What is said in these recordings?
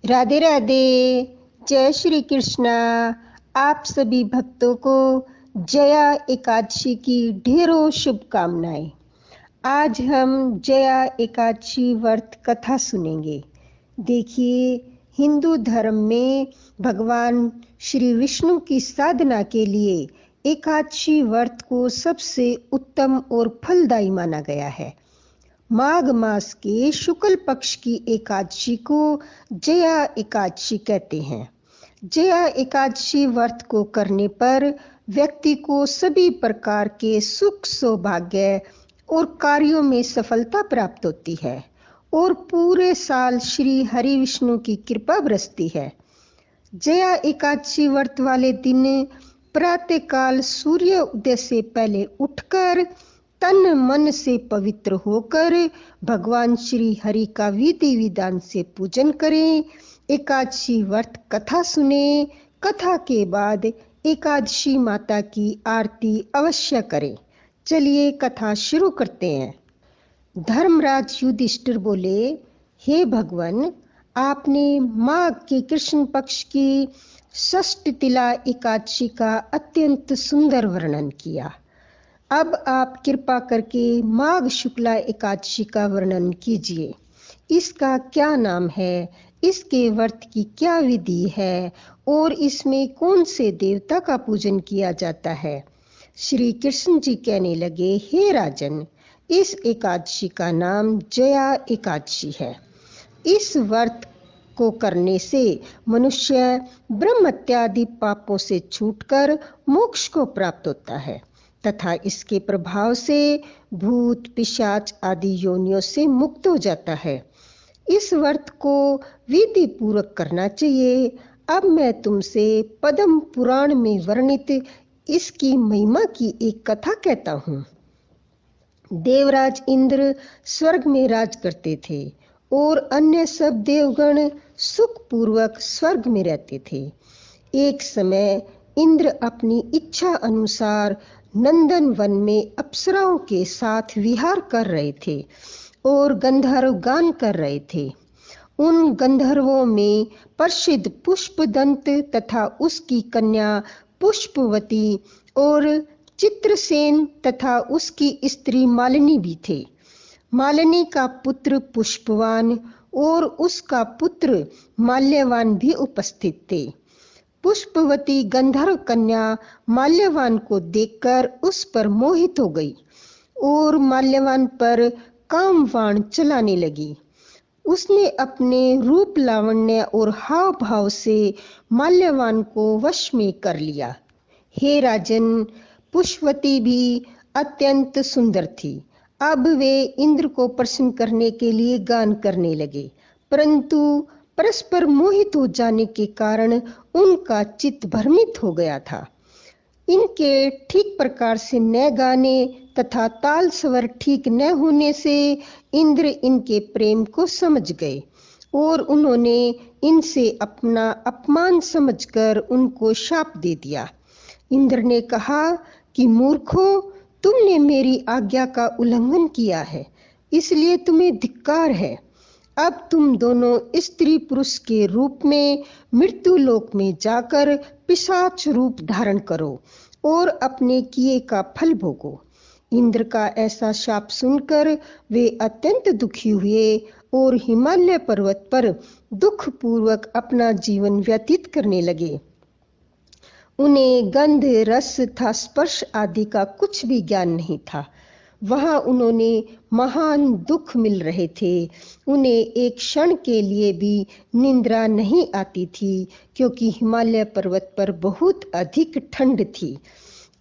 राधे राधे। जय श्री कृष्णा। आप सभी भक्तों को जया एकादशी की ढेरों शुभकामनाएं। आज हम जया एकादशी व्रत कथा सुनेंगे। देखिए, हिंदू धर्म में भगवान श्री विष्णु की साधना के लिए एकादशी व्रत को सबसे उत्तम और फलदायी माना गया है। माघ मास के शुक्ल पक्ष की एकादशी को जया एकादशी कहते हैं। जया एकादशी व्रत को करने पर व्यक्ति को सभी प्रकार के सुख सौभाग्य और कार्यों में सफलता प्राप्त होती है और पूरे साल श्री हरि विष्णु की कृपा बरसती है। जया एकादशी व्रत वाले दिन प्रातःकाल सूर्य उदय से पहले उठकर तन मन से पवित्र होकर भगवान श्री हरि का विधि विधान से पूजन करें। एकादशी व्रत कथा सुने। कथा के बाद एकादशी माता की आरती अवश्य करें। चलिए कथा शुरू करते हैं। धर्मराज युधिष्ठिर बोले, हे भगवान, आपने माघ के कृष्ण पक्ष की षष्ठ तिला एकादशी का अत्यंत सुंदर वर्णन किया। अब आप कृपा करके माघ शुक्ला एकादशी का वर्णन कीजिए। इसका क्या नाम है, इसके व्रत की क्या विधि है और इसमें कौन से देवता का पूजन किया जाता है। श्री कृष्ण जी कहने लगे, हे राजन, इस एकादशी का नाम जया एकादशी है। इस व्रत को करने से मनुष्य ब्रह्म हत्या आदि पापों से छूटकर मोक्ष को प्राप्त होता है तथा इसके प्रभाव से भूत पिशाच आदि योनियों से मुक्त हो जाता है। इस व्रत को विधि पूर्वक करना चाहिए। अब मैं तुमसे पद्म पुराण में वर्णित इसकी महिमा की एक कथा कहता हूँ। देवराज इंद्र स्वर्ग में राज करते थे और अन्य सब देवगण सुख पूर्वक स्वर्ग में रहते थे। एक समय इंद्र अपनी इच्छा अनुसार नंदन वन में अप्सराओं के साथ विहार कर रहे थे और गंधर्व गान कर रहे थे। उन गंधर्वों में प्रसिद्ध पुष्पदंत तथा उसकी कन्या पुष्पवती और चित्रसेन तथा उसकी स्त्री मालिनी भी थे। मालिनी का पुत्र पुष्पवान और उसका पुत्र माल्यवान भी उपस्थित थे। पुष्पवती गंधर्व कन्या माल्यवान को देखकर उस पर मोहित हो गई और माल्यवान पर कामवाण चलाने लगी। उसने अपने रूप लावण्य और हाव भाव से माल्यवान को वश में कर लिया। हे राजन, पुष्पवती भी अत्यंत सुंदर थी। अब वे इंद्र को प्रसन्न करने के लिए गान करने लगे, परंतु परस्पर मोहित हो जाने के कारण उनका चित्त भ्रमित हो गया था। इनके ठीक प्रकार से न गाने तथा ताल स्वर ठीक न होने से इंद्र इनके प्रेम को समझ गए और उन्होंने इनसे अपना अपमान समझकर उनको शाप दे दिया। इंद्र ने कहा कि मूर्खों, तुमने मेरी आज्ञा का उल्लंघन किया है, इसलिए तुम्हें धिक्कार है। अब तुम दोनों स्त्री पुरुष के रूप में मृत्यु लोक में जाकर पिशाच रूप धारण करो और अपने किए का फल भोगो। इंद्र का ऐसा शाप सुनकर वे अत्यंत दुखी हुए और हिमालय पर्वत पर दुख पूर्वक अपना जीवन व्यतीत करने लगे। उन्हें गंध रस तथा स्पर्श आदि का कुछ भी ज्ञान नहीं था। वहां उन्होंने महान दुख मिल रहे थे। उन्हें एक क्षण के लिए भी निद्रा नहीं आती थी, क्योंकि हिमालय पर्वत पर बहुत अधिक ठंड थी।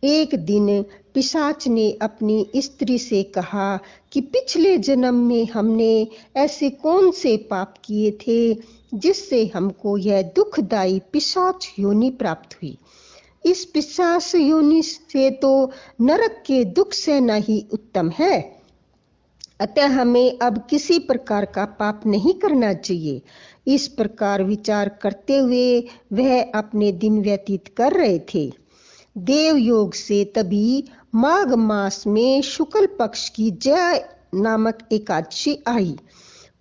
एक दिन पिशाच ने अपनी स्त्री से कहा कि पिछले जन्म में हमने ऐसे कौन से पाप किए थे जिससे हमको यह दुखदायी पिशाच योनि प्राप्त हुई। इस पिशाच योनि से तो नरक के दुख सहना ही उत्तम है। अतः हमें अब किसी प्रकार का पाप नहीं करना चाहिए। इस प्रकार विचार करते हुए वह अपने दिन व्यतीत कर रहे थे। देव योग से तभी माघ मास में शुक्ल पक्ष की जया नामक एकादशी आई।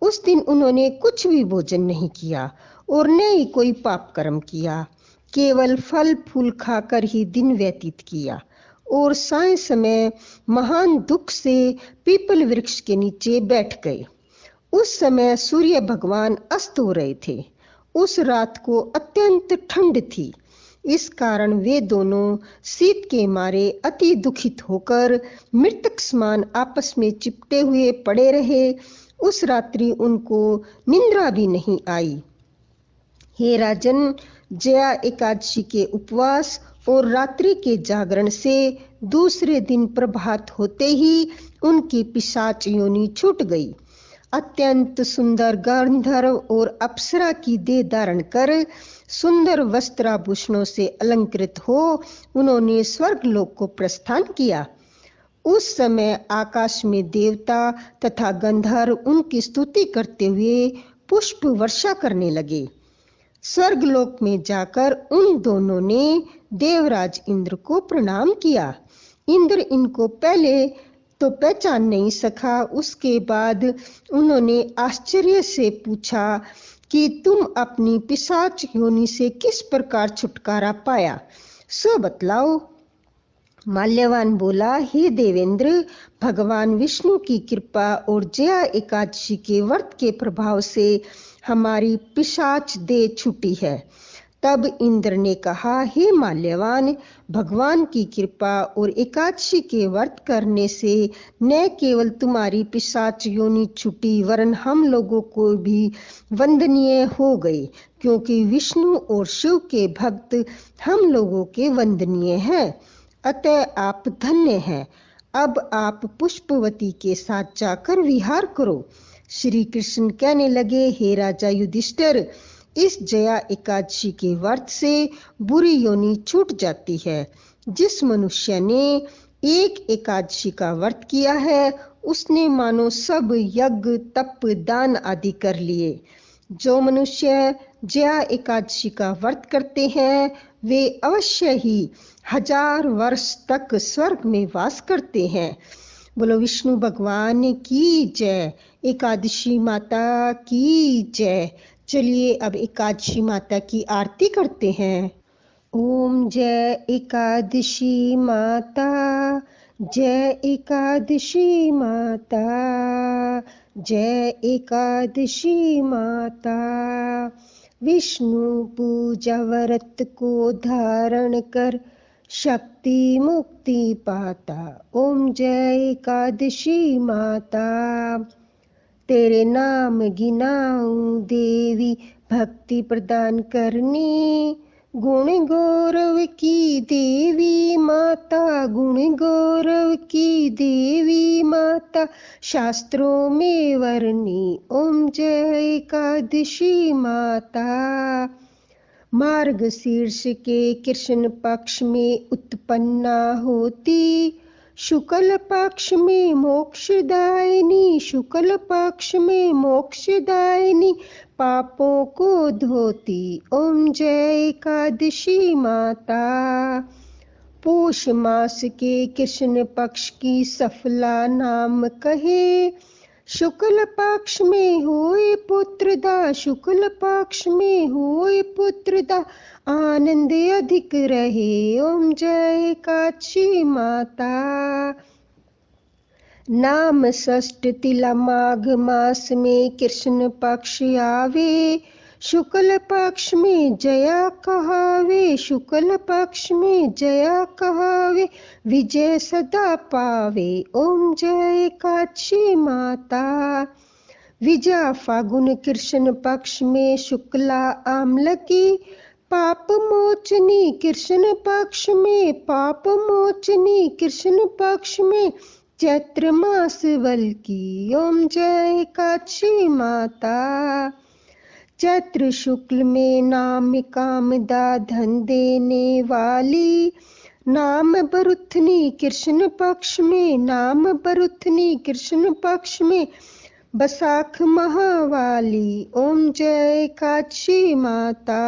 उस दिन उन्होंने कुछ भी भोजन नहीं किया और न ही कोई पाप कर्म किया, केवल फल फूल खाकर ही दिन व्यतीत किया और साय समय महान दुख से पीपल वृक्ष के नीचे बैठ गए। उस समय सूर्य भगवान अस्त हो रहे थे। उस रात को अत्यंत ठंड थी। इस कारण वे दोनों शीत के मारे अति दुखित होकर मृतक समान आपस में चिपटे हुए पड़े रहे। उस रात्रि उनको निंद्रा भी नहीं आई। हे राजन, जया एकादशी के उपवास और रात्रि के जागरण से दूसरे दिन प्रभात होते ही उनकी पिशाच योनि छूट गई। अत्यंत सुंदर गंधर्व और अप्सरा की देह धारण कर सुंदर वस्त्राभूषणों से अलंकृत हो उन्होंने स्वर्गलोक को प्रस्थान किया। उस समय आकाश में देवता तथा गंधर्व उनकी स्तुति करते हुए पुष्प वर्षा करने लगे। स्वर्गलोक में जाकर उन दोनों ने देवराज इंद्र को प्रणाम किया। इंद्र इनको पहले तो पहचान नहीं सका। उसके बाद उन्होंने आश्चर्य से पूछा कि तुम अपनी पिशाच योनि से किस प्रकार छुटकारा पाया, सो बतलाओ। माल्यवान बोला, हे देवेंद्र, भगवान विष्णु की कृपा और जया एकादशी के व्रत के प्रभाव से हमारी पिशाच देह छूटी है। तब इंद्र ने कहा, हे माल्यवान, भगवान की कृपा और एकादशी के व्रत करने से न केवल तुम्हारी पिशाच योनि छूटी वरन हम लोगों को भी वंदनीय हो गए, क्योंकि विष्णु और शिव के भक्त हम लोगों के वंदनीय हैं। अतः आप धन्य हैं। अब आप पुष्पवती के साथ जाकर विहार करो। श्री कृष्ण कहने लगे, हे राजा युधिष्ठिर, इस जया एकादशी के व्रत से बुरी योनि छूट जाती है। जिस मनुष्य ने एक एकादशी का व्रत किया है उसने मानो सब यज्ञ तप दान आदि कर लिए। जो मनुष्य जया एकादशी का व्रत करते हैं वे अवश्य ही 1000 वर्ष तक स्वर्ग में वास करते हैं। बोलो विष्णु भगवान की जय, एकादशी माता की जय। चलिए अब एकादशी माता की आरती करते हैं। ओम जय एकादशी माता, जय एकादशी माता, जय एकादशी माता। विष्णु पूजा व्रत को धारण कर शक्ति मुक्ति पाता। ओम जय एकादशी माता। तेरे नाम गिनाऊं देवी, भक्ति प्रदान करनी। गुण गौरव की देवी माता, गुण गौरव की देवी माता, शास्त्रों में वर्णी। ओम जय एकादशी माता। मार्गशीर्ष के कृष्ण पक्ष में उत्पन्ना होती, शुक्ल पक्ष में मोक्षदायिनी, शुक्ल पक्ष में मोक्षदायिनी, पापों को धोती। ओम जय एकादशी माता। पोष मास के कृष्ण पक्ष की सफला नाम कहे, शुक्ल पक्ष में होए पुत्रदा, शुक्ल पक्ष में होए पुत्रदा, आनंद अधिक रहे। ओम जय एकादशी माता। नाम षष्ठ तिला माघ मास में कृष्ण पक्ष आवे, शुक्ल पक्ष में जया कहावे, शुक्ल पक्ष में जया कहावे, विजय सदा पावे। ओम जय एकादशी माता। विजया फागुन कृष्ण पक्ष में शुक्ला आम्ल की, पाप मोचनी कृष्ण पक्ष में, पाप मोचनी कृष्ण पक्ष में, चैत्र मास वल की। ओम जय एकादशी माता। चैत्र शुक्ल में नाम कामदा धन देने वाली, नाम बरुथनी कृष्ण पक्ष में, नाम बरुथनी कृष्ण पक्ष में, बसाख महावाली। ओम जय एकादशी माता।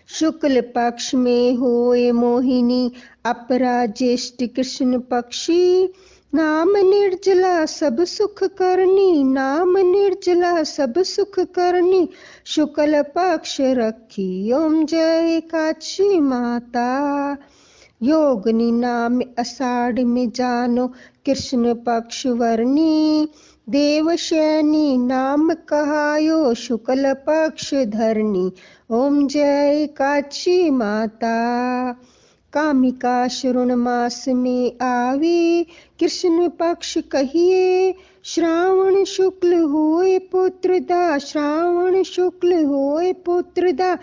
शुक्ल पक्ष में होए मोहिनी, अपरा ज्येष्ठ कृष्ण पक्षी, नाम निर्जला सब सुख करनी, नाम निर्जला सब सुख करनी, शुक्ल पक्ष रखी ओम जय एकादशी माता। योगनी नाम आषाढ़ में जानो, कृष्ण पक्ष वर्णी, देवशयनी नाम कहायो, शुक्ल पक्ष धरनी ओम जय एकादशी माता। कामिका श्रवण मास में आवे, कृष्ण पक्ष कहिए, श्रावण शुक्ल होए पुत्रदा, श्रावण शुक्ल होए पुत्रदा,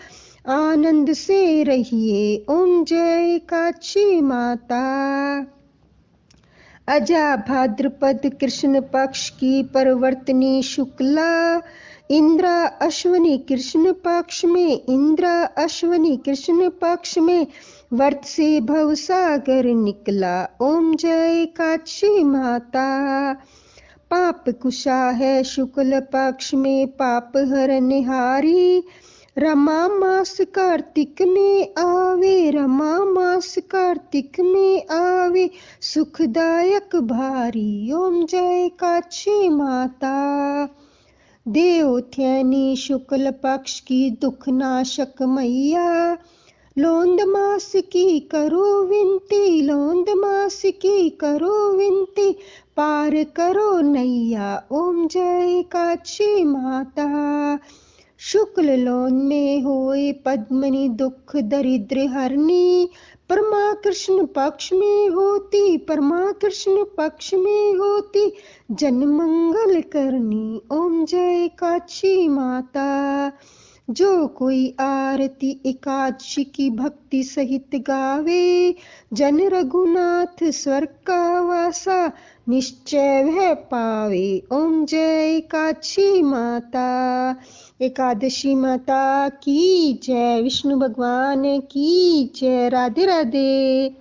आनंद से रहिए ओम जय एकादशी माता। अजा भाद्रपद कृष्ण पक्ष की परवर्तनी शुक्ला, इंद्रा अश्वनी कृष्ण पक्ष में, इंद्रा अश्वनी कृष्ण पक्ष में, वर्त से भवसागर निकला ओम जय एकादशी माता। पाप कुशा है शुक्ल पक्ष में, पाप हरनिहारी, रमा मास कार्तिक में आवे, रमा मास कार्तिक में आवे, सुखदायक भारी ओम जय एकादशी माता। देवोत्थानी शुक्ल पक्ष की दुख नाशक मैया, लोंद मास की करो विनती, लोंद मास की करो विनती, पार करो नैया ओम जय एकादशी माता। शुक्ल लोन में होए पद्मनी दुख दरिद्र हरनी, परमा कृष्ण पक्ष में होती, परमा कृष्ण पक्ष में होती, जन मंगल करनी ओम जय एकादशी माता। जो कोई आरती एकादशी की भक्ति सहित गावे, जन रघुनाथ स्वर्ग का वासा निश्चय वह पावे ओम जय एकादशी माता। एकादशी माता की जय, विष्णु भगवान की जय, राधे राधे।